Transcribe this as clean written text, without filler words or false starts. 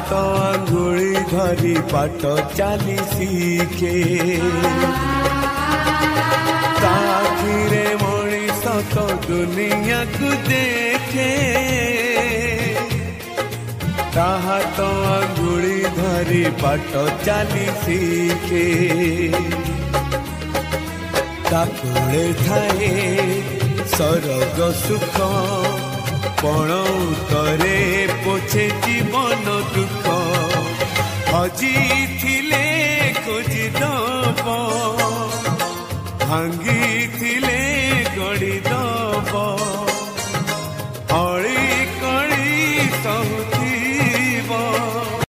हाथ आंगुली धरी बाट चली शिखे ताखिरे मनीष तो दुनिया को देखे हाथ आंगुली धरी बाट चली शिखे ताकुले थाए सरग सुख पण करे पोछे जीवन दुख हजी थिले खोजी दब भांगी थिले